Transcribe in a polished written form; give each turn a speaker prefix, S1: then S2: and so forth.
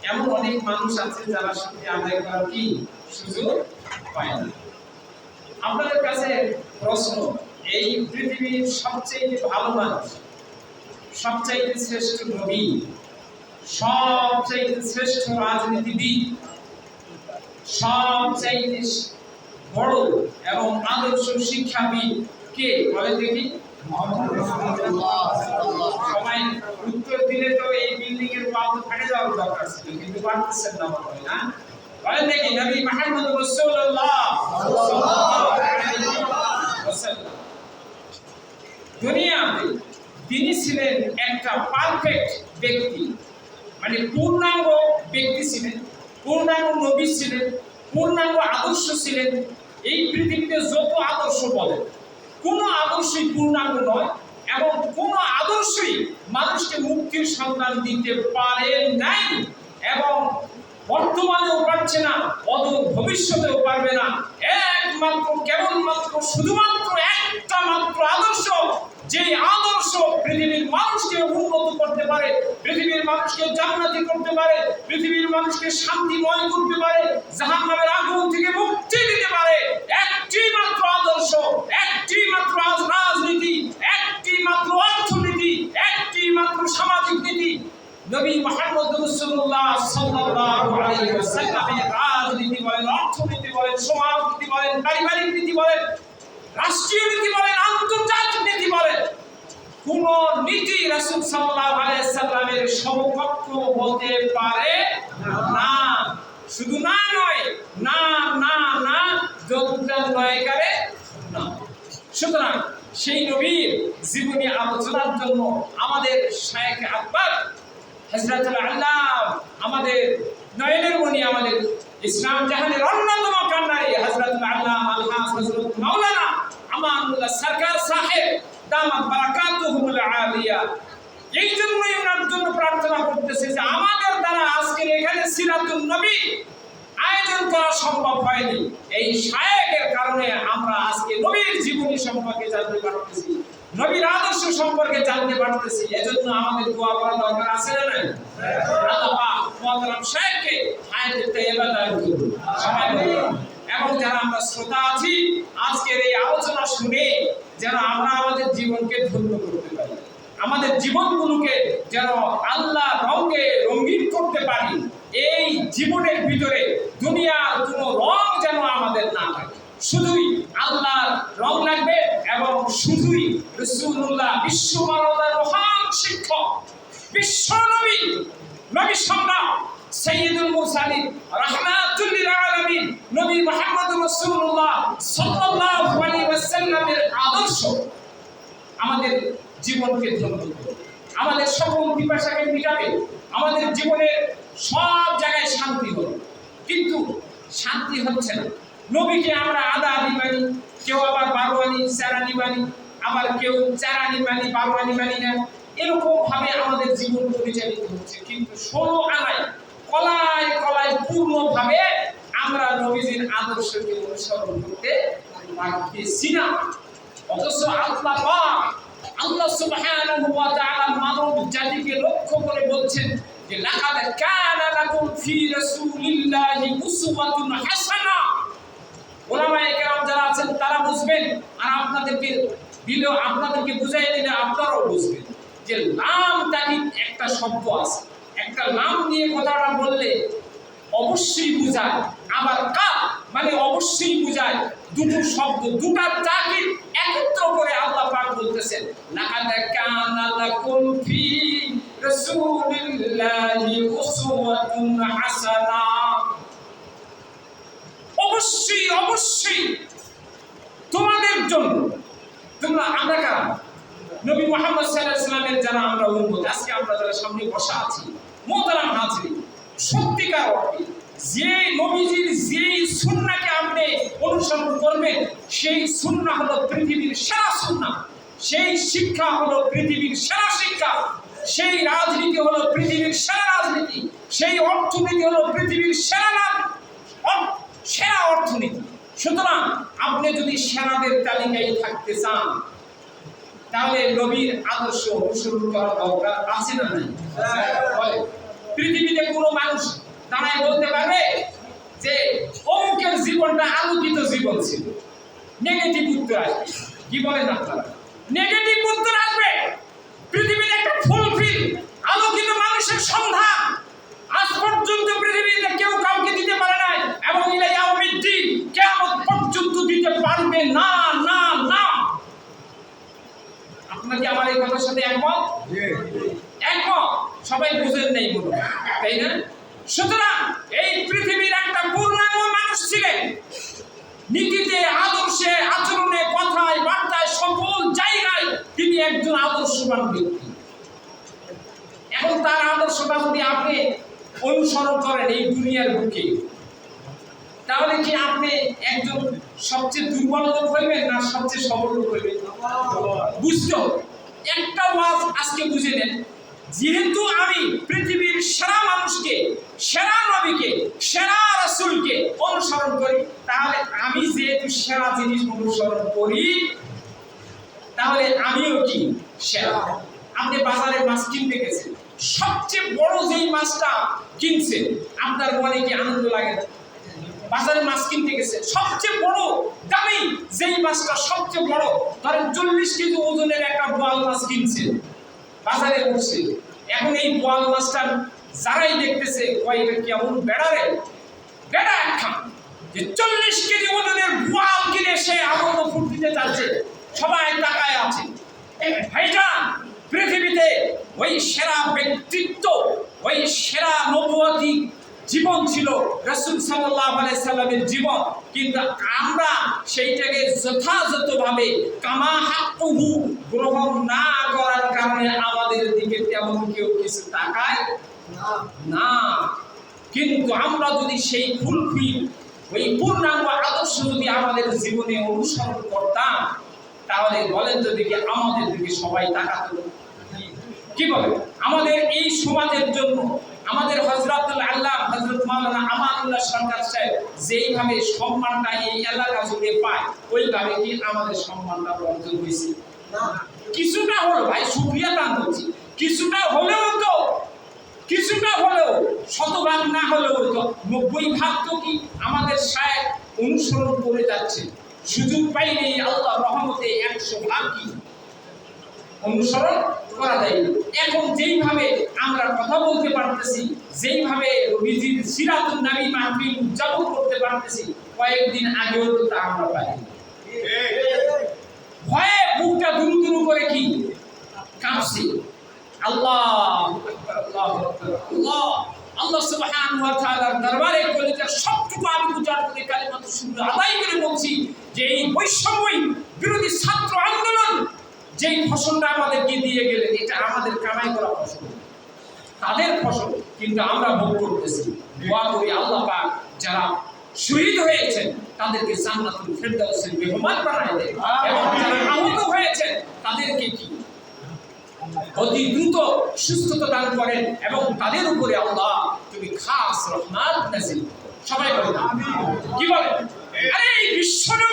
S1: এমন অনেক মানুষ আছে যারা শুকরিয়া আদায় করার কি সুযোগ পায় না। আপনাদের কাছে প্রশ্ন, এই পৃথিবীর সবচেয়ে ভালো মানুষ, সবচেয়ে শ্রেষ্ঠ নবী, সবচেয়ে শ্রেষ্ঠ রাজনীতিবিদ, সবচেয়ে বড় এবং আদর্শ শিক্ষাবিদ কে বলে দেখি? সবাই উত্তর দিলে তো এই বিল্ডিং এর ওয়াল তো ফাটে যাওয়ার দরকার ছিল, কিন্তু পারতেছেন না মনে হয় না। বলেন দেখি নবী মুহাম্মদ রাসূলুল্লাহ সাল্লাল্লাহু আলাইহি ওয়াসাল্লাম দুনিয়াতে তিনি ছিলেন একটা পারফেক্ট ব্যক্তি, মানে পূর্ণাঙ্গ ব্যক্তি ছিলেন, পূর্ণাঙ্গ নবী ছিলেন, পূর্ণাঙ্গ আদর্শ ছিলেন। এই পৃথিবীতে যত আদর্শ বলেন, কোনো আদর্শই পূর্ণাঙ্গ নয় এবং কোনো আদর্শই মানুষকে মুক্তির সন্ধান দিতে পারে নাই এবং বর্তমানেও পারছে না, অদূর ভবিষ্যতেও পারবে না। একমাত্র কেবলমাত্র শুধুমাত্র একটা মাত্র আদর্শ, যে আদর্শ পৃথিবীর মানুষকে উন্নত করতে পারে, পৃথিবীর মানুষকে জান্নাতি করতে পারে, পৃথিবীর মানুষকে শান্তিময় করতে পারে, জাহান্নামের আগুন থেকে মুক্তি দিতে পারে। একটি মাত্র আদর্শ, একটি মাত্র রাজনীতি, একটি মাত্র অর্থনীতি, একটি মাত্র সামাজিক নীতি। নবী মুহাম্মদ রাসূলুল্লাহ সাল্লাল্লাহু আলাইহি ওয়াসাল্লামের রাজনীতি বলেন, অর্থনীতি বলেন, সমাজনীতি বলেন, পারিবারিক নীতি বলেন, রাষ্ট্রীয় নীতি বলেন, আন্তর্জাতিক নীতি বলেন, কোন নীতি রাসূল সাল্লাল্লাহু আলাইহি ওয়াসাল্লামের সমকক্ষ হতে পারে না। শুধু না নয়, না না না, যোগদান নয় করে না। সুতরাং সেই নবীর জীবনী আলোচনার জন্য আমাদের শায়েখ আকবর হযরতুল আল্লাম, আমাদের নয়নের মণি, আমাদের ইসলাম জাহানের অন্যতম কান্ডারি হযরতুল আল্লাম আলহাজ হযরত মাওলানা আমানুল্লাহ সরকার সাহেব দামাত বারাকাতুহুল আলিয়া, এই জন্যই ওনার জন্য প্রার্থনা করতেছে যে আমাদের দ্বারা আজকের এখানে সিরাতুন নবী আয়োজন করা সম্ভব হয়নি। এই শায়েখের কারণে আমরা আজকে নবীর জীবনী সম্পর্কে জানতে পারতেছি, নবীর আদর্শ সম্পর্কে জানতে পারতেছি। এজন্য আমাদের দোয়া করা দরকার আছে না নাই? আল্লাহ পাক মুআজ্জম শায়েখকে হায়াতে তাইয়্যিবা দান করুন সবাই বলুন। এবং যারা আমরা শ্রোতা আছি, আজকের এই আলোচনা শুনে যেন আমরা আমাদের জীবনকে ধন্য করতে পারি, আমাদের জীবনগুলোকে যেন আল্লাহ রঙে রঙিন করতে পারি। এই জীবনের ভিতরে দুনিয়ার কোনো রং যেন আমাদের না থাকে, শুধুই আল্লাহর রং লাগবে এবং শুধুই রাসূলুল্লাহ বিশ্ব মানবতার মহান শিক্ষক, বিশ্ব নবী, নবী সম্রাট সাইয়্যিদুল মুরসালিন রাহমাতুল লিল আলামিন নবী মুহাম্মদ রাসূলুল্লাহ সাল্লাল্লাহু আলাইহি ওয়াসাল্লামের আদর্শ আমাদের জীবনকে ধন্য করবে, আমাদের সকল পিপাসাকে মিটাবে, আমাদের জীবনের সব জায়গায় শান্তি হবে। কিন্তু শান্তি হচ্ছে না। নবীকে আমরা আদা আদি মানি, কেউ আবার বারোয়ানি চারানি মানি, আবার কেউ চারানি মানি বারোয়ানি মানি না। এরকম ভাবে আমাদের জীবন পরিচালিত হচ্ছে, কিন্তু 16 আনায় কলায় কলায় পূর্ণভাবে আমরা নবীজির আদর্শকে অনুসরণ করতে পারতেছি না। অথচ আল্লাহ সুবহানাহু ওয়া তাআলা মানব জাতিকে লক্ষ্য করে বলছেন যে লাকাদ কানা লাকুম ফি রাসূলিল্লাহি উসওয়াতুন হাসানা। উলামায়ে কেরাম যারা আছেন তারা বুঝবেন, আর আপনাদেরকে বুঝাই দিলে আপনারাও বুঝবেন যে লাম তাকিদ একটা শব্দ আছে, একটা লাম দিয়ে কথাটা বললে অবশ্যই বুঝায়, আবার কাফ মানে অবশ্যই বুঝায়। দুটো শব্দ, দুটা তাকিদ একত্র করে আল্লাহ পাক বলতেছেন লাকাদ কানা লাকুম ফি রাসূলিল্লাহি উসওয়াতুন হাসানা। অবশ্যই অবশ্যই তোমাদের জন্য, আমরা কারা? নবী মুহাম্মদ সাল্লাল্লাহু আলাইহি ওয়াসাল্লামের যারা আমরা উম্মত, আজকে আমরা যারা সামনে বসা আছি, মুহতারাম হাজিরিন, সত্যিকার অর্থে যে নবীজির যেই সুন্নাহকে আপনি অনুসরণ করবেন, সেই সুন্নাহ হলো পৃথিবীর সেরা সুন্নাহ, সেই শিক্ষা হলো পৃথিবীর সেরা শিক্ষা, সেই রাজনীতি হলো পৃথিবীর সেরা রাজনীতি, সেই অর্থনীতি হলো পৃথিবীর সেরা অর্থনীতি। সুতরাং আপনি যদি সেরাদের তালিকায় থাকতে চান, তাহলে নবীর আদর্শ অনুসরণ করার দরকার আছে না নাই? পৃথিবীতে কোনো মানুষ দাঁড়ায় বলতে পারবে যে অমুকের জীবনটা আলোকিত জীবন ছিল? নেগেটিভ উত্তর আসবে। কি বলেন আপনারা? নেগেটিভ উত্তর আসবে। পৃথিবীর একটা ফুলফিল আলোকিত মানুষের সন্ধান আজ পর্যন্ত পৃথিবীতে কেউ কাউকে দিতে পারে নাই, এবং ইলা ইয়াউমিদ্দিন কিয়ামত পর্যন্ত দিতে পারবে না, না, না। আপনারা কি আমার এই কথার সাথে একমত? একমত? সবাই বুঝেন নাই বলুন, তাই না? সুতরাং এই পৃথিবীর একটা পূর্ণাঙ্গ মানুষ ছিলেন। নীতিতে, আদর্শে, আচরণে, কথায়, বার্তায়, সকল জায়গায় তিনি একজন আদর্শবান ব্যক্তি। এখন তার আদর্শটা যদি আপনি অনুসরণ করেন এই দুনিয়ার বুকে, তাহলে কি আপনি একজন সবচেয়ে দুর্বল লোক হইবেন না সবচেয়ে সবল লোক হইবেন? বুঝতে হবে। একটা ওয়াজ আজকে বুঝে নেন, যেহেতু আমি পৃথিবীর সেরা মানুষকে, সেরা নবীকে, সেরা রাসূলকে অনুসরণ করি, তাহলে আমি যেহেতু সেরা জিনিস অনুসরণ করি, তাহলে আমিও কি সেরা। আপনি বাজারে মাছ কিনতে গেছেন, সবচেয়ে বড় যেই মাছটা কিনছেন, আপনার মনে কি আনন্দ লাগে না? বাজারে মাছ কিনতে গেছে, সবচেয়ে বড় দামি যেই মাছটা সবচেয়ে বড়, ধরেন 40 কেজি ওজনের একটা বোয়াল মাছ কিনছেন, বাজারে উঠছে। এখন এই বোয়াল মাছটা যারাই দেখতেছে, এটা কেমন বেড়ারে, বেড়া একখান যে 40 কেজি ওজনের বোয়াল কিনে সে আনন্দ ফুর্তিতে যাচ্ছে, সবাই তাকায় আছে। ভাইজান, পৃথিবীতে ওই সেরা ব্যক্তিত্ব, ওই সেরা নবুয়তি জীবন ছিল রাসূল সাল্লাল্লাহু আলাইহি সাল্লামের জীবন, কিন্তু আমরা সেইটাকে যথাযথভাবে কামা হাক্কুহু গ্রহণ না করার কারণে আমাদের দিকে তেমন কেউ কিছু তাকায় না। কিন্তু আমরা যদি সেই ফুলফিল, ওই পূর্ণাঙ্গ আদর্শ যদি আমাদের জীবনে অনুসরণ করতাম, তাহলে বলেন তো দেখি আমাদের দিকে সবাই তাকাতো? কি বলে? আমাদের এই সমাজের জন্য আমাদের হযরতুল আল্লাহ হযরত মাওলানা আমানুল্লাহ সরকার সাহেব যেইভাবে সম্মানটা এই এলাকা জুড়ে পায়, ওইভাবে কি আমাদের সম্মানটা অর্জন হয়েছে? না। কিছুটা হলো, ভাই শুকরিয়া দান করছি, কিছুটা হলেও তো, কিছুটা হলেও, শতভাগ না হলেও তো 90% তো কি আমাদের সাহেব অনুসরণ করে যাচ্ছে। সুযোগ পাইলে আল্লাহর রহমতে 100% কি অনুসরণ করা যায়। এখন যেইভাবে আমরা কথা বলতে পারতেছি, যেইভাবে নবীজির সিরাতুন নবী মাহফিল উদযাপন করতে পারতেছি, কয়েকদিন আগেও তো তা আমরা পাই। ভয়ে বুকটা দুরু দুরু করে কি কাঁপছে। আল্লাহ আল্লাহ আল্লাহ সুবহানাহু ওয়া তাআলার দরবারে কলিজার সবটুকু আমি উচ্চারণ করে কালিমাত শুকর আদায় করে বলছি যে এই বৈষম্য বিরোধী ছাত্র আন্দোলন যেই ফসলটা আমাদেরকে দিয়ে গেলেন, এটা আমাদের কামাই করা ফসল, তাদের ফসল, কিন্তু আমরা ভোগ করতেছি। দোয়া করি আল্লাহ পাক যারা শহীদ হয়েছেন তাদেরকে জান্নাতুল ফেরদাউসের মেহমান বানায় দেন, এবং যারা আহত হয়েছেন তাদেরকে কি অতি দ্রুত সুস্থতা দান করেন, এবং তাদের উপরে আল্লাহ তুমি খাস রহমত নাযিল। সবাই বলেন আমিন। কি বলেন? আরে এই বিশ্বনবী